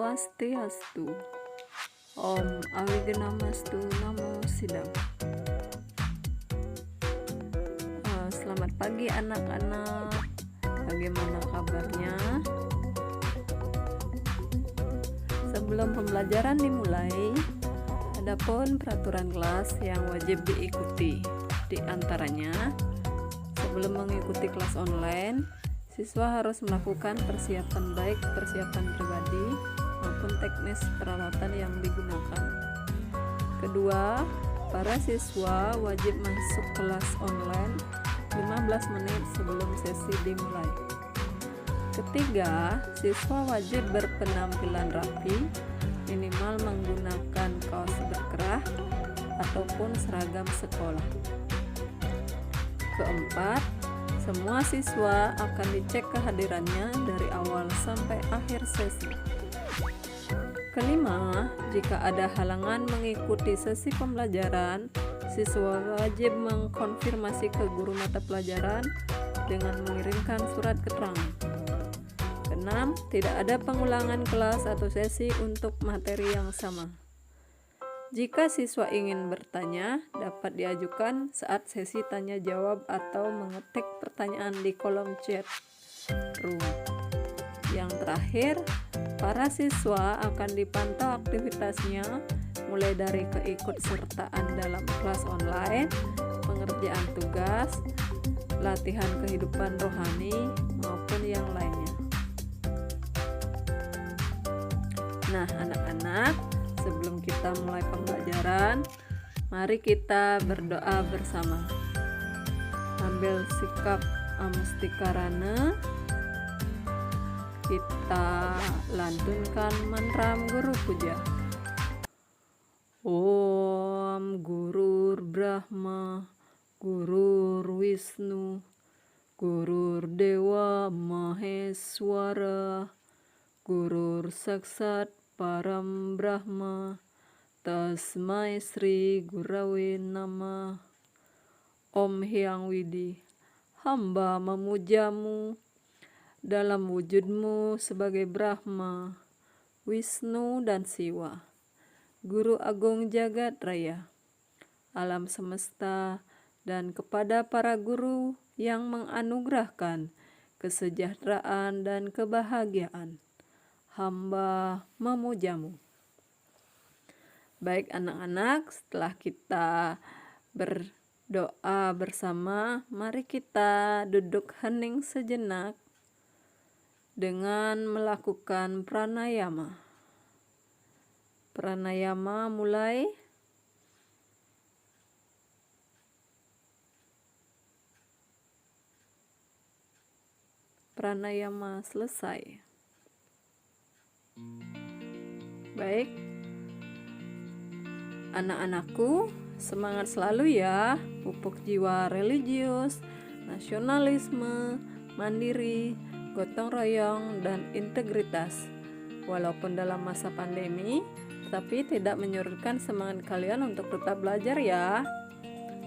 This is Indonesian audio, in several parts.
Swastiastu. Om Awignamastu Namo Sidam. Selamat pagi anak-anak. Bagaimana kabarnya? Sebelum pembelajaran dimulai, ada pun peraturan kelas yang wajib diikuti. Di antaranya, sebelum mengikuti kelas online, siswa harus melakukan persiapan baik persiapan pribadi maupun teknis peralatan yang digunakan. Kedua, para siswa wajib masuk kelas online 15 menit sebelum sesi dimulai. Ketiga, siswa wajib berpenampilan rapi, minimal menggunakan kaos berkerah ataupun seragam sekolah. Keempat, semua siswa akan dicek kehadirannya dari awal sampai akhir sesi. Kelima, jika ada halangan mengikuti sesi pembelajaran, siswa wajib mengkonfirmasi ke guru mata pelajaran dengan mengirimkan surat keterangan. Keenam, tidak ada pengulangan kelas atau sesi untuk materi yang sama. Jika siswa ingin bertanya, dapat diajukan saat sesi tanya jawab atau mengetik pertanyaan di kolom chat room. Yang terakhir, para siswa akan dipantau aktivitasnya mulai dari keikutsertaan dalam kelas online, pengerjaan tugas, latihan kehidupan rohani, maupun yang lainnya. Nah, anak-anak, sebelum kita mulai pembelajaran, mari kita berdoa bersama. Ambil sikap amustikarana. Kita lantunkan mantra Guru Puja. Om Gurur Brahma, Gurur Wisnu, Gurur Dewa Maheswara, Gurur Saksat Param Brahma, Tasmai Sri Gurawe Namah. Om Hyang Widi, hamba memujamu dalam wujudmu sebagai Brahma, Wisnu dan Siwa, Guru Agung Jagat Raya, alam semesta, dan kepada para guru yang menganugerahkan kesejahteraan dan kebahagiaan. Hamba memujamu. Baik anak-anak, setelah kita berdoa bersama, mari kita duduk hening sejenak dengan melakukan pranayama. Pranayama mulai. Pranayama selesai. Baik, anak-anakku, semangat selalu ya, pupuk jiwa religius, nasionalisme, mandiri, gotong royong, dan integritas. Walaupun dalam masa pandemi, tapi tidak menyurutkan semangat kalian untuk tetap belajar ya.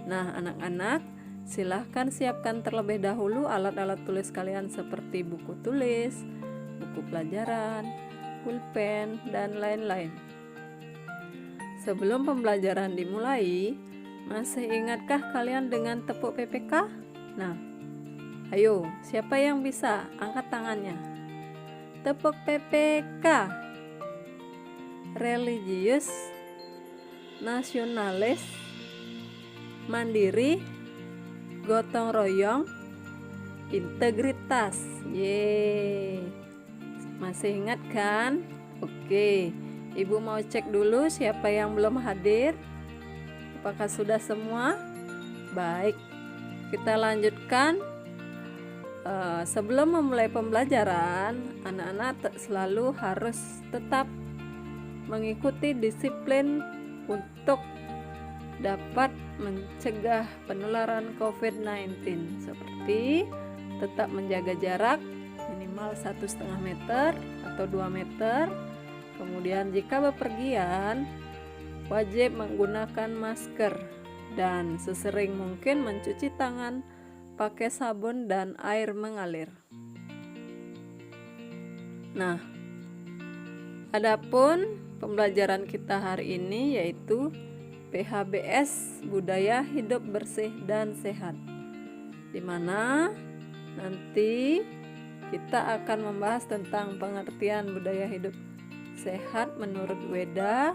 Nah, anak-anak, silahkan siapkan terlebih dahulu alat-alat tulis kalian seperti buku tulis, buku pelajaran, pulpen, dan lain-lain. Sebelum pembelajaran dimulai, masih ingatkah kalian dengan tepuk PPK? Nah, ayo, siapa yang bisa? Angkat tangannya. Tepuk PPK. Religius, nasionalis, mandiri, gotong royong, integritas. Yeay. Masih ingat kan? Oke, Ibu mau cek dulu siapa yang belum hadir. Apakah sudah semua? Baik, kita lanjutkan. Sebelum memulai pembelajaran, anak-anak selalu harus tetap mengikuti disiplin untuk dapat mencegah penularan COVID-19, seperti tetap menjaga jarak minimal 1,5 meter atau 2 meter. Kemudian jika bepergian, wajib menggunakan masker dan sesering mungkin mencuci tangan pakai sabun dan air mengalir. Nah, Adapun pembelajaran kita hari ini yaitu PHBS, budaya hidup bersih dan sehat, di mana nanti kita akan membahas tentang pengertian budaya hidup sehat menurut Weda,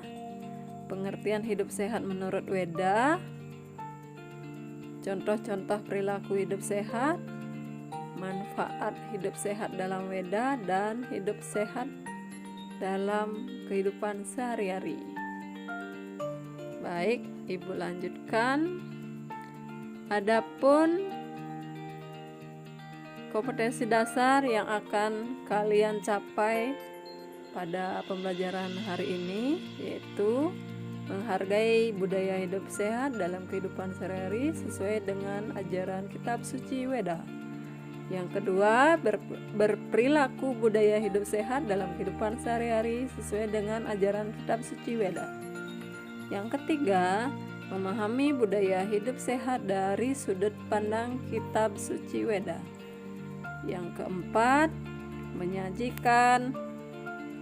pengertian hidup sehat menurut Weda, contoh-contoh perilaku hidup sehat, manfaat hidup sehat dalam Weda, dan hidup sehat dalam kehidupan sehari-hari. Baik, Ibu lanjutkan. Adapun kompetensi dasar yang akan kalian capai pada pembelajaran hari ini yaitu menghargai budaya hidup sehat dalam kehidupan sehari-hari sesuai dengan ajaran kitab suci Weda. Yang kedua, berperilaku budaya hidup sehat dalam kehidupan sehari-hari sesuai dengan ajaran kitab suci Weda. Yang ketiga, memahami budaya hidup sehat dari sudut pandang kitab suci Weda. Yang keempat, menyajikan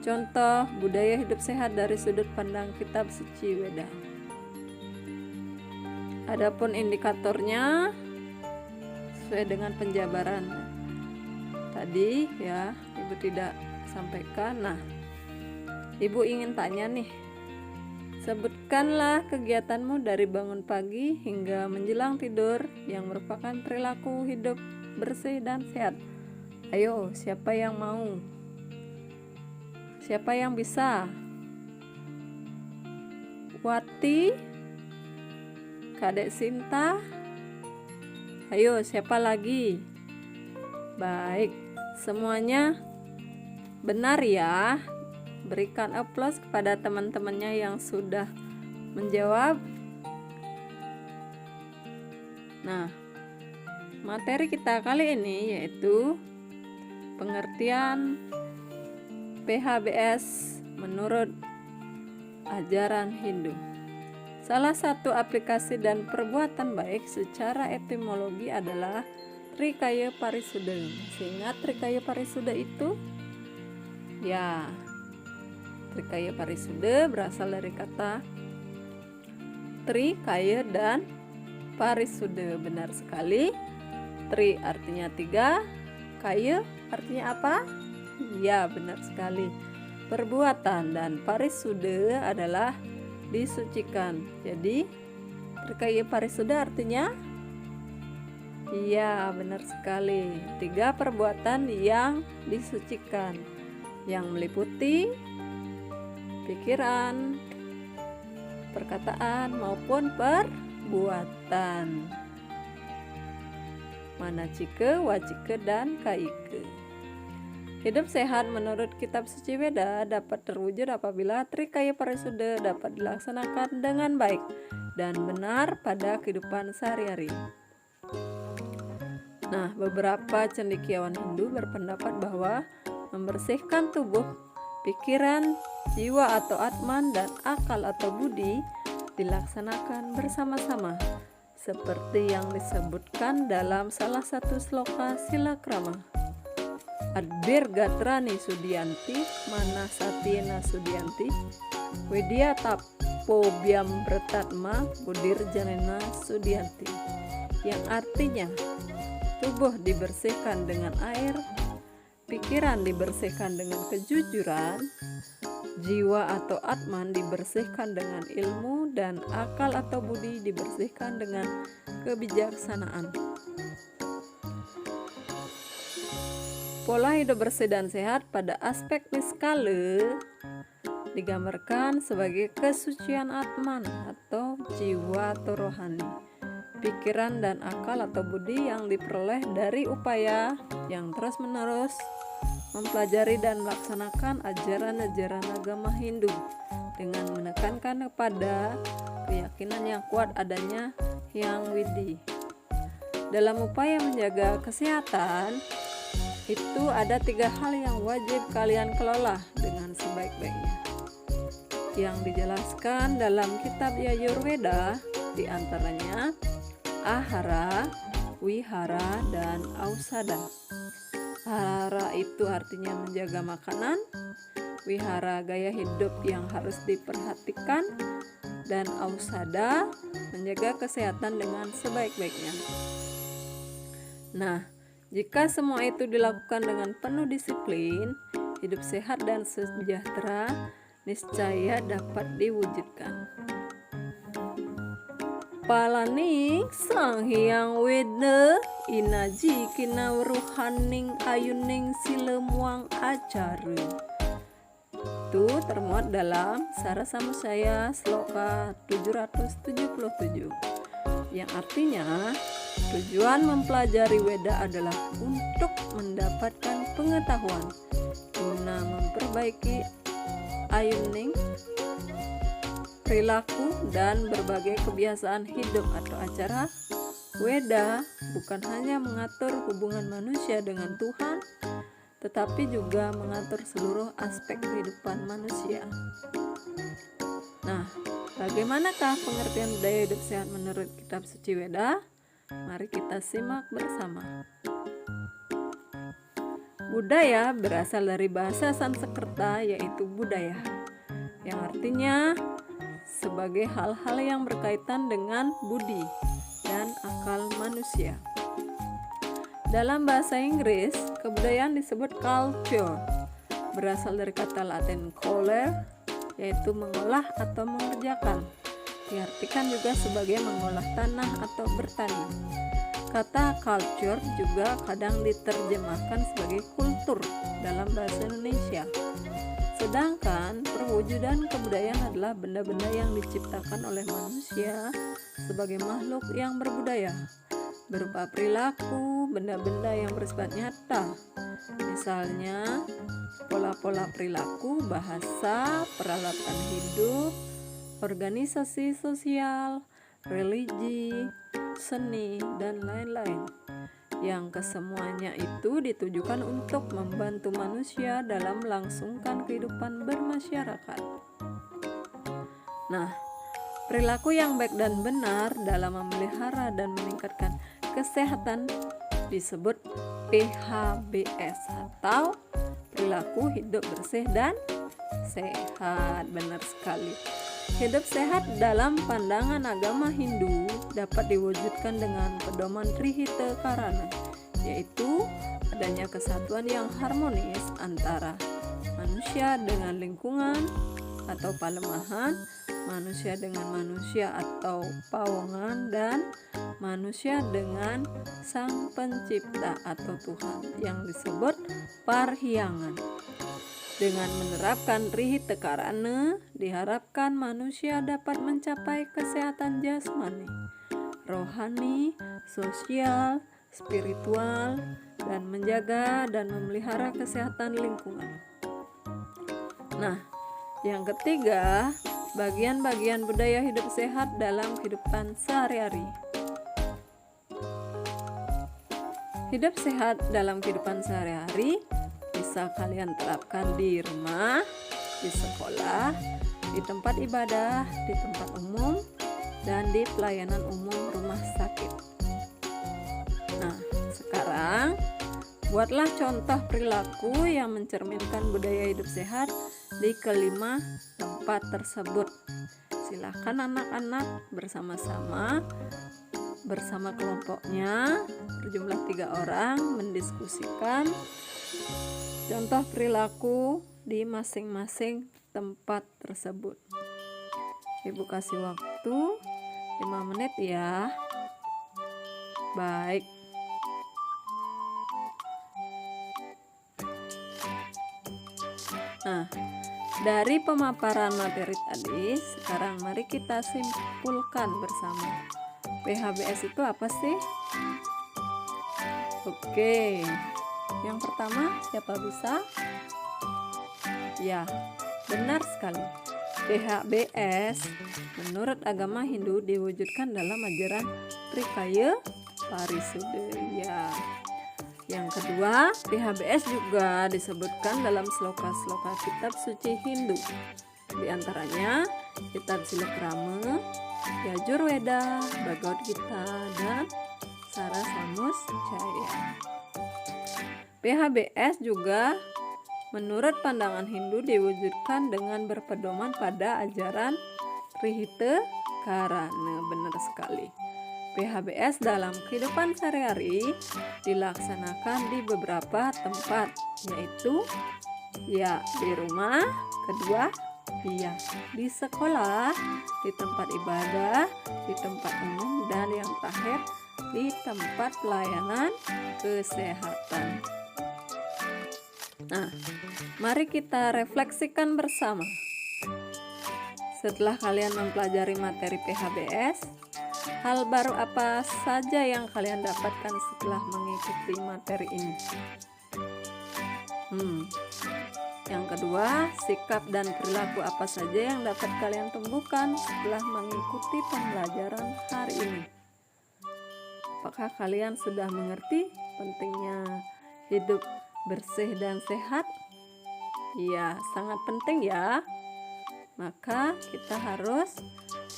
contoh budaya hidup sehat dari sudut pandang kitab suci Weda. Adapun indikatornya sesuai dengan penjabaran tadi ya, Ibu tidak sampaikan. Nah, Ibu ingin tanya nih, sebutkanlah kegiatanmu dari bangun pagi hingga menjelang tidur yang merupakan perilaku hidup bersih dan sehat. Ayo, siapa yang mau? Siapa yang bisa? Wati, Kadek Sinta, ayo, siapa lagi? Baik, semuanya benar ya. Berikan aplaus kepada teman-temannya yang sudah menjawab. Nah, materi kita kali ini yaitu pengertian PHBS menurut ajaran Hindu. Salah satu aplikasi dan perbuatan baik secara etimologi adalah Trikaya Parisuda. Masih ingat Trikaya Parisuda itu? Ya, Trikaya Parisuda berasal dari kata Trikaya dan Parisuda. Benar sekali. Tri artinya 3, kaya artinya apa? Ya, benar sekali. Perbuatan, dan Parisuda adalah disucikan. Jadi Trikaya Parisuda artinya iya, benar sekali. 3 perbuatan yang disucikan yang meliputi pikiran, perkataan maupun perbuatan. Manacike, wacike, dan kaike. Hidup sehat menurut kitab suci Weda dapat terwujud apabila Trikaya Parisuda dapat dilaksanakan dengan baik dan benar pada kehidupan sehari-hari. Nah, beberapa cendekiawan Hindu berpendapat bahwa membersihkan tubuh, pikiran, jiwa atau atman, dan akal atau budi dilaksanakan bersama-sama seperti yang disebutkan dalam salah satu sloka Silakrama. Adbir Gatrani Sudianti, Mana Satyena Sudianti, Widya Tapo Biam Bertatma Budir Janena Sudianti, yang artinya tubuh dibersihkan dengan air, pikiran dibersihkan dengan kejujuran, jiwa atau atman dibersihkan dengan ilmu, dan akal atau budi dibersihkan dengan kebijaksanaan. Pola hidup bersih dan sehat pada aspek niskala digambarkan sebagai kesucian atman atau jiwa atau rohani, pikiran dan akal atau budi yang diperoleh dari upaya yang terus-menerus mempelajari dan melaksanakan ajaran-ajaran agama Hindu dengan menekankan kepada keyakinan yang kuat adanya Hyang Widi. Dalam upaya menjaga kesehatan, itu ada 3 hal yang wajib kalian kelola dengan sebaik-baiknya, yang dijelaskan dalam kitab Yajurveda, diantaranya ahara, wihara, dan ausada. Ahara itu artinya menjaga makanan, wihara gaya hidup yang harus diperhatikan, dan ausada, menjaga kesehatan dengan sebaik-baiknya. Nah, jika semua itu dilakukan dengan penuh disiplin, hidup sehat dan sejahtera niscaya dapat diwujudkan. Palaning Sang Hyang Weda inaji kina ruhaning ayuning silemuang acara. Itu termuat dalam Sarasama Saya Sloka 777, yang artinya tujuan mempelajari Weda adalah untuk mendapatkan pengetahuan guna memperbaiki ayuning, perilaku, dan berbagai kebiasaan hidup atau acara. Weda bukan hanya mengatur hubungan manusia dengan Tuhan, tetapi juga mengatur seluruh aspek kehidupan manusia. Nah, bagaimanakah pengertian budaya hidup sehat menurut kitab suci Weda? Mari kita simak bersama. Budaya berasal dari bahasa Sanskerta yaitu budaya, yang artinya sebagai hal-hal yang berkaitan dengan budi dan akal manusia. Dalam bahasa Inggris, kebudayaan disebut culture, berasal dari kata Latin coller, yaitu mengolah atau mengerjakan. Diartikan juga sebagai mengolah tanah atau bertani. Kata culture juga kadang diterjemahkan sebagai kultur dalam bahasa Indonesia. Sedangkan perwujudan kebudayaan adalah benda-benda yang diciptakan oleh manusia sebagai makhluk yang berbudaya, berupa perilaku, benda-benda yang bersifat nyata. Misalnya, pola-pola perilaku, bahasa, peralatan hidup, organisasi sosial, religi, seni, dan lain-lain. Yang kesemuanya itu ditujukan untuk membantu manusia dalam melangsungkan kehidupan bermasyarakat. Nah, perilaku yang baik dan benar dalam memelihara dan meningkatkan kesehatan disebut PHBS atau perilaku hidup bersih dan sehat. Benar sekali. Hidup sehat dalam pandangan agama Hindu dapat diwujudkan dengan pedoman Trihita Karana, yaitu adanya kesatuan yang harmonis antara manusia dengan lingkungan atau palemahan, manusia dengan manusia atau pawongan, dan manusia dengan Sang Pencipta atau Tuhan yang disebut Parhyangan. Dengan menerapkan Trihita Karana, diharapkan manusia dapat mencapai kesehatan jasmani, rohani, sosial, spiritual, dan menjaga dan memelihara kesehatan lingkungan. Nah, yang ketiga, bagian-bagian budaya hidup sehat dalam kehidupan sehari-hari. Hidup sehat dalam kehidupan sehari-hari bisa kalian terapkan di rumah, di sekolah, di tempat ibadah, di tempat umum, dan di pelayanan umum rumah sakit. Nah, sekarang buatlah contoh perilaku yang mencerminkan budaya hidup sehat di kelima tempat tersebut. Silakan anak-anak bersama-sama bersama kelompoknya berjumlah 3 orang mendiskusikan contoh perilaku di masing-masing tempat tersebut. Ibu kasih waktu 5 menit ya. Baik. Nah, dari pemaparan materi tadi, sekarang mari kita simpulkan bersama. PHBS itu apa sih? Oke. Yang pertama, siapa bisa? Ya, benar sekali. PHBS menurut agama Hindu diwujudkan dalam ajaran Trikaya Parisuddha. Yang kedua, PHBS juga disebutkan dalam sloka-sloka kitab suci Hindu. Di antaranya kitab Silakrama, Yajurveda, Bhagavad Gita, dan Sarasamuscaya. PHBS juga menurut pandangan Hindu diwujudkan dengan berpedoman pada ajaran Trihita Karana. Benar sekali. PHBS dalam kehidupan sehari-hari dilaksanakan di beberapa tempat, yaitu ya di rumah, kedua ya di sekolah, di tempat ibadah, di tempat umum, dan yang terakhir di tempat pelayanan kesehatan. Nah, mari kita refleksikan bersama. Setelah kalian mempelajari materi PHBS, hal baru apa saja yang kalian dapatkan setelah mengikuti materi ini? Yang kedua, sikap dan perilaku apa saja yang dapat kalian tumbuhkan setelah mengikuti pembelajaran hari ini? Apakah kalian sudah mengerti pentingnya hidup bersih dan sehat? Ya, sangat penting ya. Maka kita harus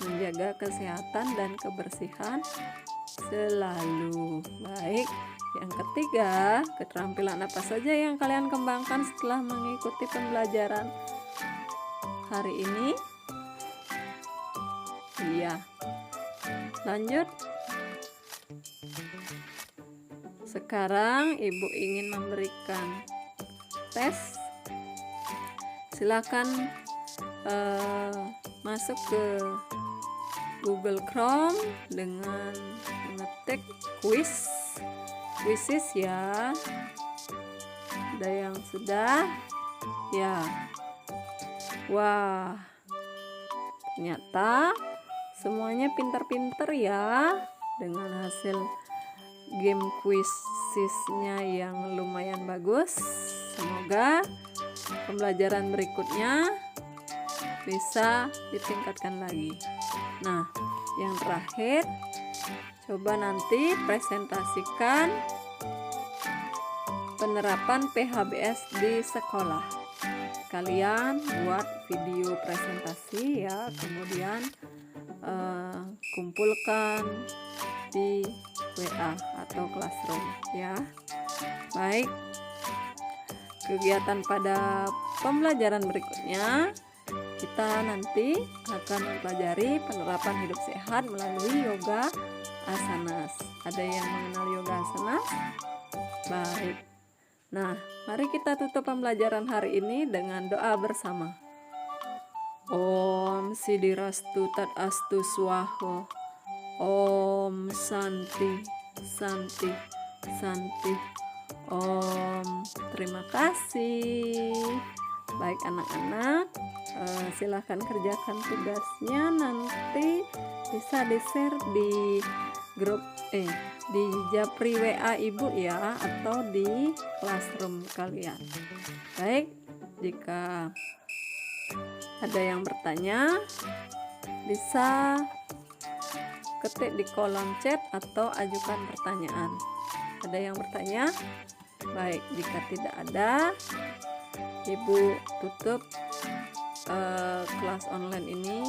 menjaga kesehatan dan kebersihan selalu. Baik, yang ketiga, keterampilan apa saja yang kalian kembangkan setelah mengikuti pembelajaran hari ini? Iya. Lanjut. Sekarang Ibu ingin memberikan tes. Silakan masuk ke Google Chrome dengan mengetik quizzes ya. Ada yang sudah ya. Wah, ternyata semuanya pintar-pintar ya, dengan hasil game quizesnya yang lumayan bagus. Semoga pembelajaran berikutnya bisa ditingkatkan lagi. Nah, yang terakhir, coba nanti presentasikan penerapan PHBS di sekolah. Kalian buat video presentasi ya, kemudian kumpulkan di WA atau Classroom ya. Baik, kegiatan pada pembelajaran berikutnya kita nanti akan mempelajari penerapan hidup sehat melalui yoga asanas. Ada yang mengenal yoga asanas? Baik. Nah, mari kita tutup pembelajaran hari ini dengan doa bersama. Om Siddhirastu Tat Astu Swaha. Om Santi Santi Santi. Om. Terima kasih. Baik anak-anak, silahkan kerjakan tugasnya, nanti bisa di-share di grup di Japri WA Ibu ya, atau di Classroom kalian. Baik, jika ada yang bertanya bisa ketik di kolom chat atau ajukan pertanyaan. Ada yang bertanya? Baik, jika tidak ada, Ibu tutup kelas online ini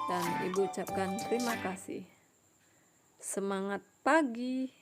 dan Ibu ucapkan terima kasih. Semangat pagi.